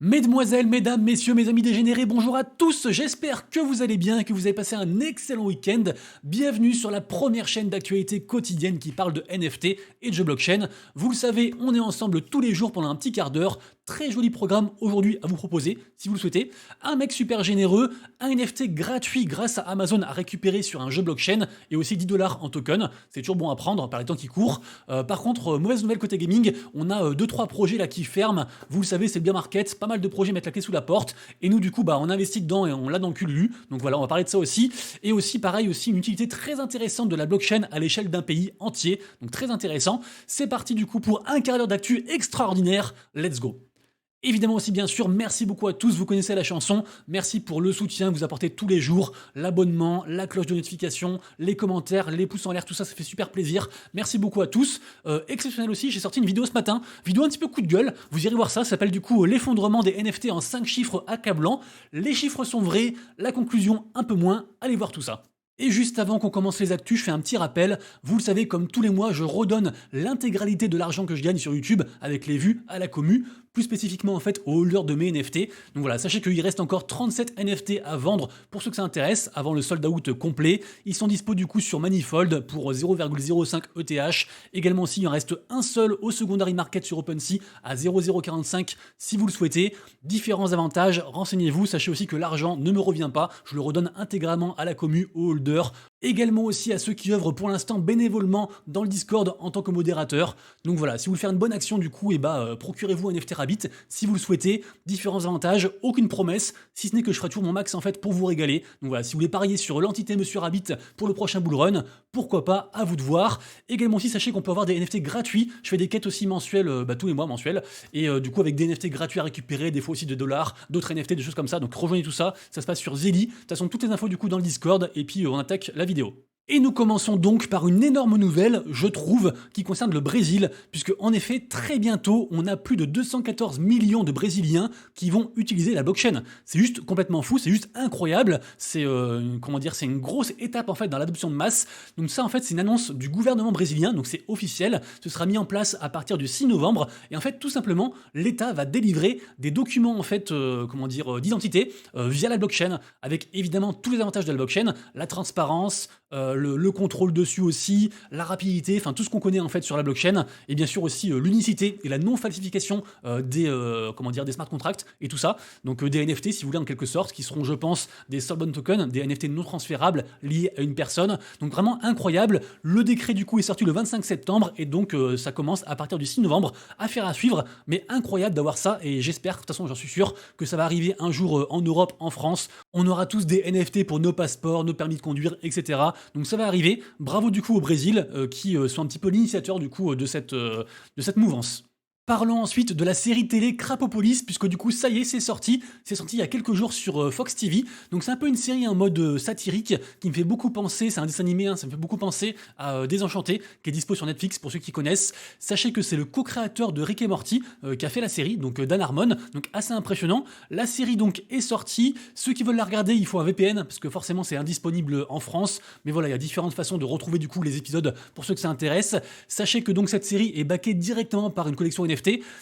Mesdemoiselles, mesdames, messieurs, mes amis dégénérés, bonjour à tous, j'espère que vous allez bien et que vous avez passé un excellent week-end. Bienvenue sur la première chaîne d'actualité quotidienne qui parle de NFT et de jeux blockchain. Vous le savez, on est ensemble tous les jours pendant un petit quart d'heure. Très joli programme aujourd'hui à vous proposer, si vous le souhaitez. Un mec super généreux, un NFT gratuit grâce à Amazon à récupérer sur un jeu blockchain et aussi 10 $ en token. C'est toujours bon à prendre par les temps qui courent. Par contre, mauvaise nouvelle côté gaming, on a 2-3 projets là qui ferment. Vous le savez, c'est le bien market, pas mal de projets mettent la clé sous la porte. Et nous, du coup, on investit dedans et on l'a dans le cul. Donc voilà, on va parler de ça aussi. Et aussi, pareil, aussi une utilité très intéressante de la blockchain à l'échelle d'un pays entier. Donc très intéressant. C'est parti du coup pour un quart d'heure d'actu extraordinaire. Let's go. Évidemment aussi bien sûr, merci beaucoup à tous, vous connaissez la chanson, merci pour le soutien que vous apportez tous les jours, l'abonnement, la cloche de notification, les commentaires, les pouces en l'air, tout ça, ça fait super plaisir, merci beaucoup à tous. Exceptionnel aussi, j'ai sorti une vidéo ce matin, vidéo un petit peu coup de gueule, vous irez voir ça, ça s'appelle du coup l'effondrement des NFT en 5 chiffres accablants, les chiffres sont vrais, la conclusion un peu moins, allez voir tout ça. Et juste avant qu'on commence les actus, je fais un petit rappel. Vous le savez, comme tous les mois, je redonne l'intégralité de l'argent que je gagne sur YouTube avec les vues à la commu, plus spécifiquement en fait au holder de mes NFT. Donc voilà, sachez qu'il reste encore 37 NFT à vendre pour ceux que ça intéresse avant le sold out complet. Ils sont dispo du coup sur Manifold pour 0,05 ETH. Également aussi, il en reste un seul au secondary market sur OpenSea à 0,045 si vous le souhaitez. Différents avantages, renseignez-vous. Sachez aussi que l'argent ne me revient pas. Je le redonne intégralement à la commu, au holder. Également aussi à ceux qui œuvrent pour l'instant bénévolement dans le Discord en tant que modérateur. Donc voilà, si vous voulez faire une bonne action du coup, procurez-vous un NFT Rabbit si vous le souhaitez. Différents avantages, aucune promesse, si ce n'est que je ferai toujours mon max en fait pour vous régaler. Donc voilà, si vous voulez parier sur l'entité Monsieur Rabbit pour le prochain bull run, pourquoi pas, à vous de voir. Également aussi, sachez qu'on peut avoir des NFT gratuits. Je fais des quêtes aussi mensuelles, tous les mois mensuelles. Et du coup, avec des NFT gratuits à récupérer, des fois aussi de dollars, d'autres NFT, des choses comme ça. Donc rejoignez tout ça, ça se passe sur Zeli. De toute façon, toutes les infos du coup dans le Discord. Et puis on attaque la vidéo. Et nous commençons donc par une énorme nouvelle, je trouve, qui concerne le Brésil, puisque en effet, très bientôt, on a plus de 214 millions de Brésiliens qui vont utiliser la blockchain. C'est juste complètement fou, c'est juste incroyable, c'est c'est une grosse étape en fait dans l'adoption de masse. Donc ça en fait, c'est une annonce du gouvernement brésilien, donc c'est officiel, ce sera mis en place à partir du 6 novembre, et en fait, tout simplement, l'État va délivrer des documents en fait, d'identité via la blockchain, avec évidemment tous les avantages de la blockchain, la transparence, le contrôle dessus aussi, la rapidité, enfin tout ce qu'on connaît en fait sur la blockchain, et bien sûr aussi l'unicité et la non-falsification des smart contracts et tout ça. Donc des NFT si vous voulez en quelque sorte, qui seront je pense des Soulbound tokens, des NFT non transférables liés à une personne. Donc vraiment incroyable. Le décret du coup est sorti le 25 septembre et donc ça commence à partir du 6 novembre à faire à suivre, mais incroyable d'avoir ça et j'espère, de toute façon j'en suis sûr, que ça va arriver un jour en Europe, en France. On aura tous des NFT pour nos passeports, nos permis de conduire, etc. Donc ça va arriver. Bravo du coup au Brésil qui sont un petit peu l'initiateur du coup de cette mouvance. Parlons ensuite de la série télé Crapopolis, puisque du coup, ça y est, c'est sorti. C'est sorti il y a quelques jours sur Fox TV. Donc c'est un peu une série en mode satirique qui me fait beaucoup penser, c'est un dessin animé, ça me fait beaucoup penser à Désenchanté, qui est dispo sur Netflix pour ceux qui connaissent. Sachez que c'est le co-créateur de Rick et Morty qui a fait la série, donc Dan Harmon, donc assez impressionnant. La série donc est sortie. Ceux qui veulent la regarder, il faut un VPN, parce que forcément c'est indisponible en France. Mais voilà, il y a différentes façons de retrouver du coup les épisodes pour ceux que ça intéresse. Sachez que donc cette série est backée directement par une collection NFT.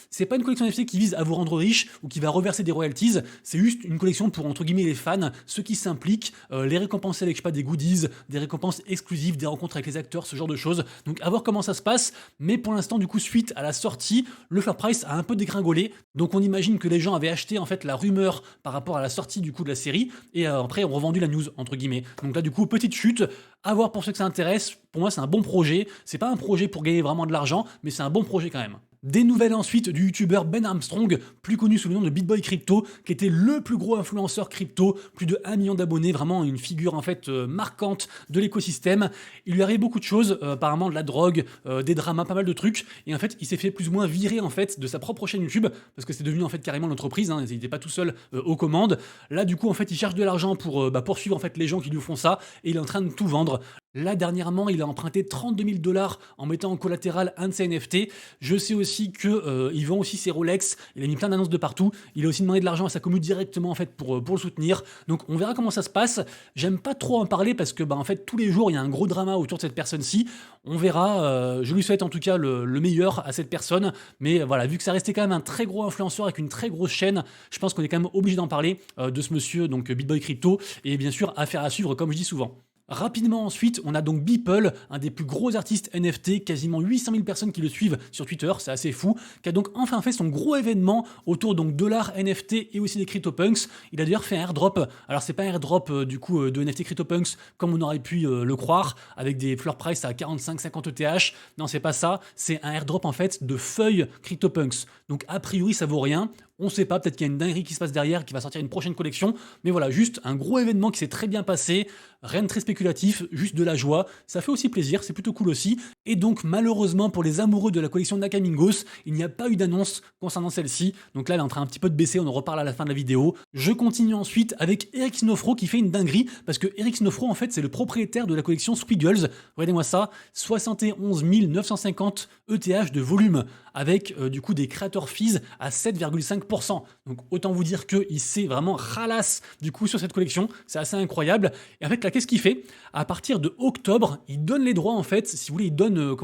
C'est pas une collection NFT qui vise à vous rendre riche ou qui va reverser des royalties, c'est juste une collection pour entre guillemets les fans, ceux qui s'impliquent, les récompenser avec je sais pas des goodies, des récompenses exclusives, des rencontres avec les acteurs, ce genre de choses. Donc à voir comment ça se passe, mais pour l'instant du coup suite à la sortie, le floor price a un peu dégringolé. Donc on imagine que les gens avaient acheté en fait la rumeur par rapport à la sortie du coup de la série et après ont revendu la news entre guillemets. Donc là du coup petite chute, à voir pour ceux que ça intéresse. Pour moi c'est un bon projet, c'est pas un projet pour gagner vraiment de l'argent, mais c'est un bon projet quand même. Des nouvelles ensuite du youtubeur Ben Armstrong, plus connu sous le nom de BitBoy Crypto, qui était le plus gros influenceur crypto, plus de 1 million d'abonnés, vraiment une figure en fait marquante de l'écosystème. Il lui arrive beaucoup de choses, apparemment de la drogue, des dramas, pas mal de trucs, et en fait il s'est fait plus ou moins virer en fait de sa propre chaîne YouTube, parce que c'est devenu en fait carrément l'entreprise, il n'était pas tout seul aux commandes. Là du coup en fait il cherche de l'argent pour poursuivre en fait les gens qui lui font ça, et il est en train de tout vendre. Là, dernièrement, il a emprunté 32 000 dollars en mettant en collatéral un de ses NFT. Je sais aussi que il vend aussi ses Rolex. Il a mis plein d'annonces de partout. Il a aussi demandé de l'argent à sa commu directement en fait pour le soutenir. Donc on verra comment ça se passe. J'aime pas trop en parler parce que bah, en fait tous les jours il y a un gros drama autour de cette personne-ci. On verra. Je lui souhaite en tout cas le meilleur à cette personne. Mais voilà, vu que ça restait quand même un très gros influenceur avec une très grosse chaîne, je pense qu'on est quand même obligé d'en parler de ce monsieur donc BitBoy Crypto et bien sûr affaire à suivre comme je dis souvent. Rapidement ensuite, on a donc Beeple, un des plus gros artistes NFT, quasiment 800 000 personnes qui le suivent sur Twitter, c'est assez fou, qui a donc enfin fait son gros événement autour donc de l'art NFT et aussi des CryptoPunks. Il a d'ailleurs fait un airdrop, alors c'est pas un airdrop de NFT CryptoPunks comme on aurait pu le croire, avec des floor price à 45-50 ETH, non c'est pas ça, c'est un airdrop en fait de feuilles CryptoPunks. Donc a priori ça vaut rien. On sait pas, peut-être qu'il y a une dinguerie qui se passe derrière, qui va sortir une prochaine collection. Mais voilà, juste un gros événement qui s'est très bien passé. Rien de très spéculatif, juste de la joie. Ça fait aussi plaisir, c'est plutôt cool aussi. Et donc, malheureusement, pour les amoureux de la collection Nakamingos, il n'y a pas eu d'annonce concernant celle-ci. Donc là, elle est en train un petit peu de baisser, on en reparle à la fin de la vidéo. Je continue ensuite avec Eric Snowfro qui fait une dinguerie. Parce que Eric Snowfro, en fait, c'est le propriétaire de la collection Squiggles. Regardez-moi ça, 71 950 ETH de volume. Avec du coup des creator fees à 7,5%. Donc autant vous dire qu'il s'est vraiment ralasse du coup sur cette collection, c'est assez incroyable. Et en fait là qu'est-ce qu'il fait? À partir de octobre, il donne les droits en fait, si vous voulez, il donne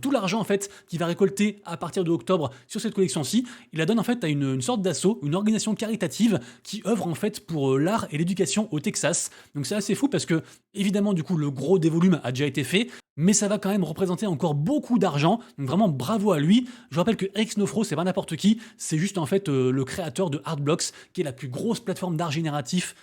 tout l'argent en fait qu'il va récolter à partir de octobre sur cette collection-ci. Il la donne en fait à une sorte d'asso, une organisation caritative qui œuvre en fait pour l'art et l'éducation au Texas. Donc c'est assez fou parce que évidemment du coup le gros des volumes a déjà été fait, mais ça va quand même représenter encore beaucoup d'argent, donc vraiment bravo à lui. Je rappelle que Eric Snowfro, c'est pas n'importe qui, c'est juste en fait le créateur de Artblocks, qui est la plus grosse plateforme d'art génératif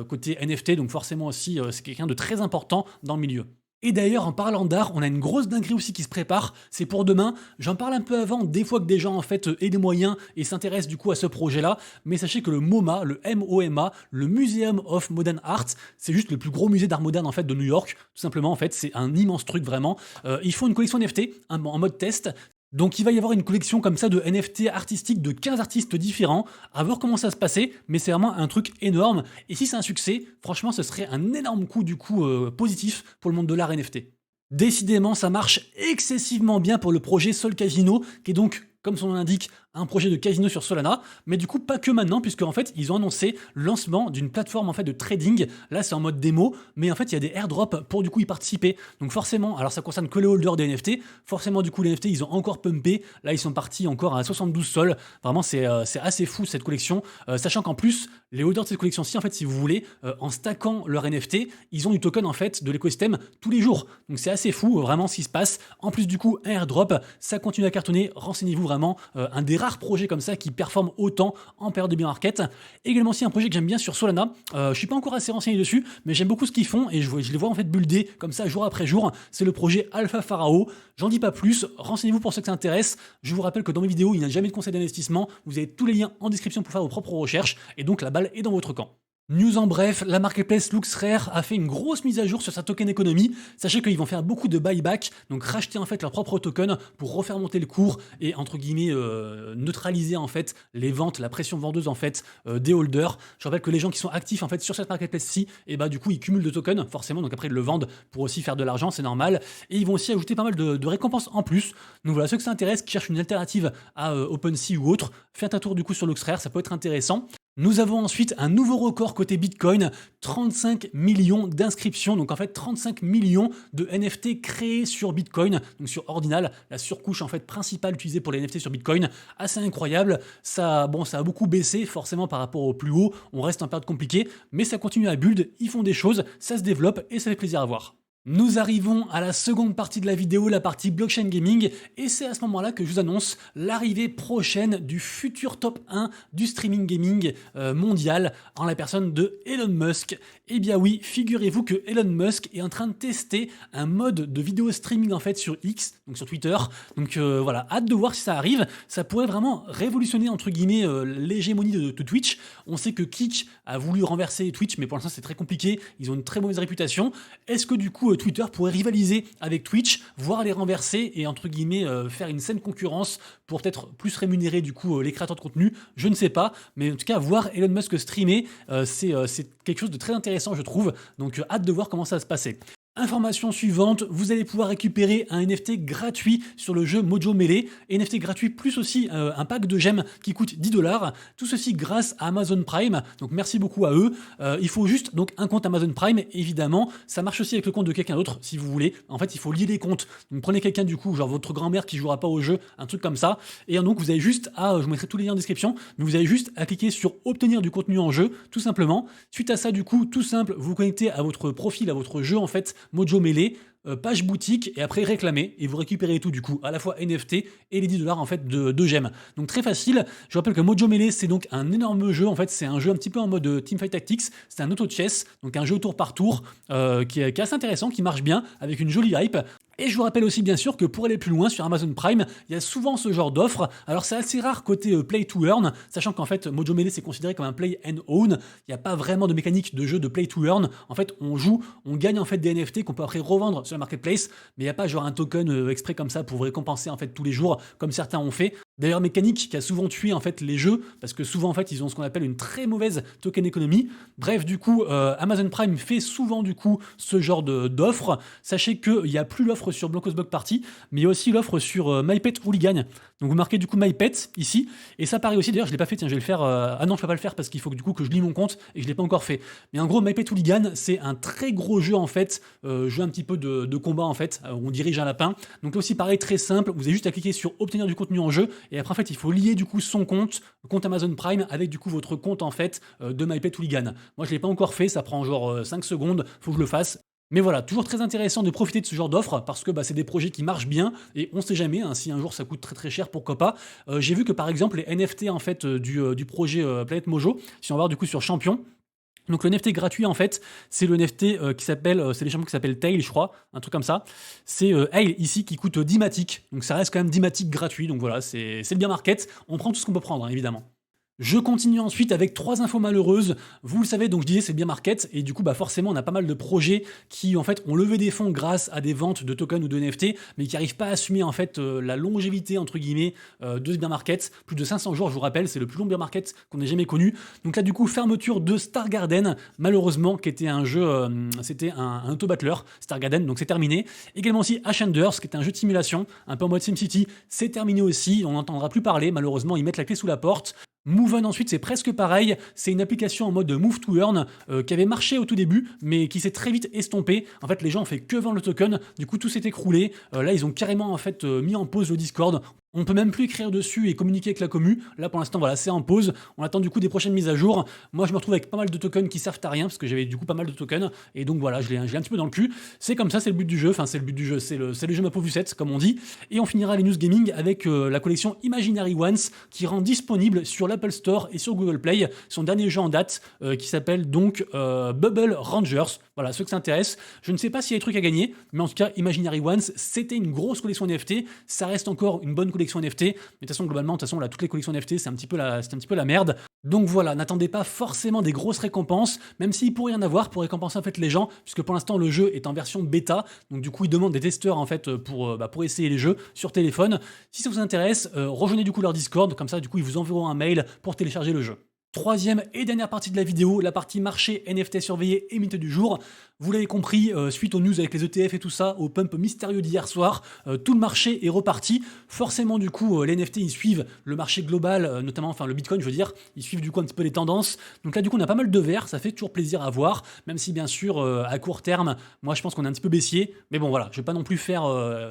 côté NFT, donc forcément aussi c'est quelqu'un de très important dans le milieu. Et d'ailleurs, en parlant d'art, on a une grosse dinguerie aussi qui se prépare, c'est pour demain. J'en parle un peu avant, des fois que des gens en fait aient des moyens et s'intéressent du coup à ce projet-là, mais sachez que le MoMA, le MoMA, le Museum of Modern Art, c'est juste le plus gros musée d'art moderne en fait de New York, tout simplement en fait, c'est un immense truc vraiment. Ils font une collection NFT en mode test. Donc il va y avoir une collection comme ça de NFT artistiques de 15 artistes différents, à voir comment ça se passait, mais c'est vraiment un truc énorme. Et si c'est un succès, franchement ce serait un énorme coup du coup positif pour le monde de l'art NFT. Décidément, ça marche excessivement bien pour le projet Sol Casino, qui est donc, comme son nom l'indique, un projet de casino sur Solana, mais du coup pas que maintenant, puisque en fait ils ont annoncé le lancement d'une plateforme en fait de trading. Là c'est en mode démo, mais en fait il y a des airdrops pour du coup y participer. Donc forcément, alors ça concerne que les holders des NFT, forcément du coup les NFT ils ont encore pumpé, là ils sont partis encore à 72 sols. Vraiment c'est assez fou cette collection, sachant qu'en plus les holders de cette collection-ci en fait si vous voulez, en stackant leur NFT, ils ont du token en fait de l'écosystème tous les jours. Donc c'est assez fou vraiment ce qui se passe. En plus du coup un airdrop, ça continue à cartonner, renseignez-vous vraiment, un des rares projets comme ça qui performent autant en période de bear market. Également aussi un projet que j'aime bien sur Solana. Je suis pas encore assez renseigné dessus, mais j'aime beaucoup ce qu'ils font et je les vois en fait builder comme ça jour après jour. C'est le projet Alpha Pharaoh. J'en dis pas plus. Renseignez-vous pour ceux que ça intéresse. Je vous rappelle que dans mes vidéos, il n'y a jamais de conseil d'investissement. Vous avez tous les liens en description pour faire vos propres recherches et donc la balle est dans votre camp. News en bref, la marketplace LooksRare a fait une grosse mise à jour sur sa token économie. Sachez qu'ils vont faire beaucoup de buyback, donc racheter en fait leur propre token pour refaire monter le cours et entre guillemets neutraliser en fait les ventes, la pression vendeuse en fait des holders. Je rappelle que les gens qui sont actifs en fait sur cette marketplace-ci, et bah du coup ils cumulent de tokens forcément, donc après ils le vendent pour aussi faire de l'argent, c'est normal. Et ils vont aussi ajouter pas mal de récompenses en plus. Donc voilà, ceux que ça intéresse, qui cherchent une alternative à OpenSea ou autre, faites un tour du coup sur LooksRare, ça peut être intéressant. Nous avons ensuite un nouveau record côté Bitcoin, 35 millions d'inscriptions, donc en fait 35 millions de NFT créés sur Bitcoin, donc sur Ordinal, la surcouche en fait principale utilisée pour les NFT sur Bitcoin, assez incroyable. Ça a beaucoup baissé forcément par rapport au plus haut, on reste en période compliquée, mais ça continue à build, ils font des choses, ça se développe et ça fait plaisir à voir. Nous arrivons à la seconde partie de la vidéo, la partie blockchain gaming, et c'est à ce moment-là que je vous annonce l'arrivée prochaine du futur top 1 du streaming gaming mondial en la personne de Elon Musk. Eh bien oui, figurez-vous que Elon Musk est en train de tester un mode de vidéo streaming en fait sur X, donc sur Twitter. Donc voilà, hâte de voir si ça arrive. Ça pourrait vraiment révolutionner entre guillemets l'hégémonie de Twitch. On sait que Kick a voulu renverser Twitch, mais pour l'instant c'est très compliqué. Ils ont une très mauvaise réputation. Est-ce que du coup Twitter pourrait rivaliser avec Twitch, voire les renverser et entre guillemets faire une saine concurrence pour peut-être plus rémunérer du coup les créateurs de contenu? Je ne sais pas, mais en tout cas voir Elon Musk streamer, c'est quelque chose de très intéressant je trouve. Donc hâte de voir comment ça va se passer. Information suivante, vous allez pouvoir récupérer un NFT gratuit sur le jeu Mojo Melee, NFT gratuit plus aussi un pack de gemmes qui coûte 10 $. Tout ceci grâce à Amazon Prime, donc merci beaucoup à eux. Il faut juste donc un compte Amazon Prime, évidemment. Ça marche aussi avec le compte de quelqu'un d'autre si vous voulez. En fait, il faut lier les comptes. Donc prenez quelqu'un du coup, genre votre grand-mère qui jouera pas au jeu, un truc comme ça. Et donc vous avez juste à, je vous mettrai tous les liens en description, mais vous avez juste à cliquer sur obtenir du contenu en jeu, tout simplement. Suite à ça, du coup, tout simple, vous vous connectez à votre profil, à votre jeu en fait, Mojo Melee, page boutique et après réclamer et vous récupérez tout du coup, à la fois NFT et les 10 $ en fait de gemmes. Donc très facile. Je rappelle que Mojo Melee c'est donc un énorme jeu en fait, c'est un jeu un petit peu en mode Teamfight Tactics, c'est un auto chess, donc un jeu tour par tour qui est assez intéressant, qui marche bien avec une jolie hype. Et je vous rappelle aussi bien sûr que pour aller plus loin sur Amazon Prime, il y a souvent ce genre d'offres. Alors c'est assez rare côté play to earn, sachant qu'en fait Mojo Melee c'est considéré comme un play and own. Il n'y a pas vraiment de mécanique de jeu de play to earn. En fait on joue, on gagne en fait des NFT qu'on peut après revendre sur la marketplace, mais il n'y a pas genre un token exprès comme ça pour vous récompenser en fait tous les jours comme certains ont fait. D'ailleurs mécanique qui a souvent tué en fait les jeux parce que souvent en fait ils ont ce qu'on appelle une très mauvaise token économie. Bref du coup Amazon Prime fait souvent du coup ce genre d'offres. Sachez qu'il n'y a plus l'offre sur Blancos Block Party, mais il y a aussi l'offre sur MyPet Hooligan. Donc vous marquez du coup MyPet ici, et ça paraît aussi, d'ailleurs je l'ai pas fait, tiens je vais le faire, ah non je peux pas le faire parce qu'il faut que du coup que je lis mon compte et je l'ai pas encore fait. Mais en gros MyPet Hooligan c'est un très gros jeu en fait, jeu un petit peu de combat en fait, où on dirige un lapin. Donc là aussi pareil très simple, vous avez juste à cliquer sur obtenir du contenu en jeu, et après en fait il faut lier du coup son compte Amazon Prime avec du coup votre compte en fait de MyPet Hooligan. Moi je l'ai pas encore fait, ça prend genre 5 secondes, faut que je le fasse. Mais voilà, toujours très intéressant de profiter de ce genre d'offres parce que c'est des projets qui marchent bien et on sait jamais, hein, si un jour ça coûte très très cher, pourquoi pas. J'ai vu que par exemple les NFT en fait du projet Planète Mojo, si on va voir du coup sur Champion, donc le NFT gratuit en fait, c'est le NFT qui s'appelle, c'est les champions qui s'appellent Tail je crois, un truc comme ça. C'est Hail ici qui coûte 10 Matic, donc ça reste quand même 10 Matic gratuit, donc voilà, c'est le bien market, on prend tout ce qu'on peut prendre hein, évidemment. Je continue ensuite avec 3 infos malheureuses. Vous le savez, donc je disais c'est bien market et du coup forcément on a pas mal de projets qui en fait ont levé des fonds grâce à des ventes de tokens ou de NFT, mais qui n'arrivent pas à assumer en fait la longévité entre guillemets de ce bien market. Plus de 500 jours, je vous rappelle, c'est le plus long bien market qu'on ait jamais connu. Donc là du coup fermeture de Star Garden, malheureusement qui était un jeu, c'était un auto-battler, Star Garden, donc c'est terminé. Également aussi Ascenders, qui était un jeu de simulation, un peu en mode SimCity, c'est terminé aussi, on n'entendra plus parler, malheureusement ils mettent la clé sous la porte. Move On ensuite c'est presque pareil, c'est une application en mode Move to Earn qui avait marché au tout début mais qui s'est très vite estompé. En fait les gens ont fait que vendre le token, du coup tout s'est écroulé. Là ils ont carrément en fait mis en pause le Discord. On peut même plus écrire dessus et communiquer avec la commu. Là pour l'instant voilà c'est en pause. On attend du coup des prochaines mises à jour. Moi je me retrouve avec pas mal de tokens qui servent à rien parce que j'avais du coup pas mal de tokens et donc voilà je l'ai un petit peu dans le cul. C'est comme ça, c'est le but du jeu. Enfin c'est le but du jeu, c'est le jeu ma pauvre Lucette comme on dit. Et on finira les news gaming avec la collection Imaginary Ones qui rend disponible sur l'Apple Store et sur Google Play son dernier jeu en date qui s'appelle donc Bubble Rangers. Voilà, ceux que ça intéresse. Je ne sais pas s'il y a des trucs à gagner, mais en tout cas, Imaginary Ones, c'était une grosse collection NFT. Ça reste encore une bonne collection NFT. Mais de toute façon, globalement, là, toutes les collections NFT, c'est un petit peu la merde. Donc voilà, n'attendez pas forcément des grosses récompenses, même s'il pourrait y en avoir pour récompenser en fait les gens, puisque pour l'instant le jeu est en version bêta. Donc du coup, ils demandent des testeurs en fait pour essayer les jeux sur téléphone. Si ça vous intéresse, rejoignez du coup leur Discord, comme ça du coup ils vous enverront un mail pour télécharger le jeu. Troisième et dernière partie de la vidéo, la partie marché NFT surveillé et mythe du jour. Vous l'avez compris, suite aux news avec les ETF et tout ça, au pump mystérieux d'hier soir, tout le marché est reparti. Forcément, du coup, les NFT, ils suivent le marché global, notamment, enfin le Bitcoin, je veux dire, ils suivent du coup un petit peu les tendances. Donc là, du coup, on a pas mal de verts, ça fait toujours plaisir à voir, même si, bien sûr, à court terme, moi, je pense qu'on est un petit peu baissier. Mais bon, voilà, je vais pas non plus faire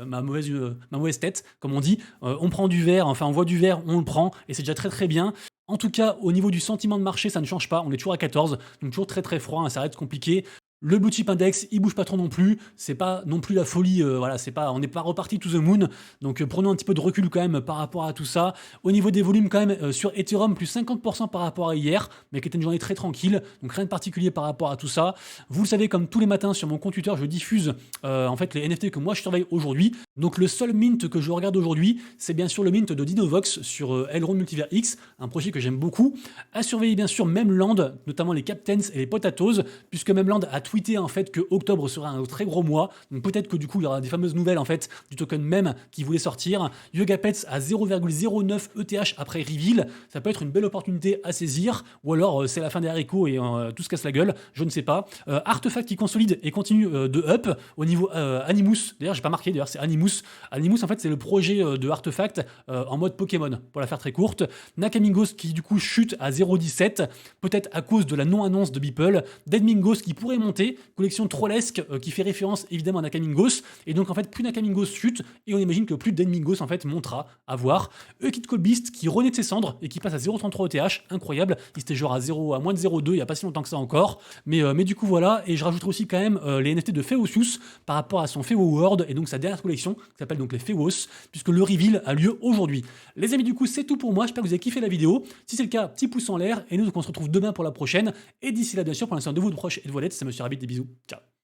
ma mauvaise tête, comme on dit. On prend du vert, enfin, on voit du vert, on le prend, et c'est déjà très très bien. En tout cas, au niveau du sentiment de marché, ça ne change pas. On est toujours à 14, donc toujours très très froid, hein, ça reste compliqué. Le blue chip index, il bouge pas trop non plus. C'est pas non plus la folie. Voilà, on n'est pas reparti to the moon. Donc prenons un petit peu de recul quand même par rapport à tout ça. Au niveau des volumes quand même sur Ethereum plus 50% par rapport à hier, mais qui était une journée très tranquille. Donc rien de particulier par rapport à tout ça. Vous le savez, comme tous les matins sur mon compte Twitter, je diffuse en fait les NFT que moi je surveille aujourd'hui. Donc le seul mint que je regarde aujourd'hui, c'est bien sûr le mint de Dinovox sur Elrond Multiverse X, un projet que j'aime beaucoup. À surveiller bien sûr Memland, notamment les Captains et les Potatoes, puisque Memland a tweeté en fait que octobre sera un très gros mois, donc peut-être que du coup il y aura des fameuses nouvelles en fait du token même qui voulait sortir. Yoga Pets à 0,09 ETH après reveal, ça peut être une belle opportunité à saisir, ou alors c'est la fin des haricots et tout se casse la gueule, je ne sais pas. Artefact qui consolide et continue de up au niveau Animus, d'ailleurs j'ai pas marqué, d'ailleurs c'est Animus. Animus en fait c'est le projet de Artefact en mode Pokémon, pour la faire très courte. Nakamingos qui du coup chute à 0,17, peut-être à cause de la non-annonce de Beeple. Deadmingos qui pourrait monter, collection trollesque qui fait référence évidemment à Nakamingos, et donc en fait plus Nakamingos chute, et on imagine que plus Deadmingos en fait montera, à voir. Ekid Beast qui renaît de ses cendres et qui passe à 0,33 ETH, incroyable, il était genre à moins de 0,2 il n'y a pas si longtemps que ça encore, mais du coup voilà, et je rajouterai aussi quand même les NFT de Feosius par rapport à son Feo World, et donc sa dernière collection, qui s'appelle donc les Feos, puisque le reveal a lieu aujourd'hui. Les amis, du coup c'est tout pour moi, j'espère que vous avez kiffé la vidéo, si c'est le cas, petit pouce en l'air, et nous donc on se retrouve demain pour la prochaine, et d'ici là bien sûr, pour l'instant de vous de proches et de vos lettres, c'est Monsieur Rabbit, des bisous, ciao.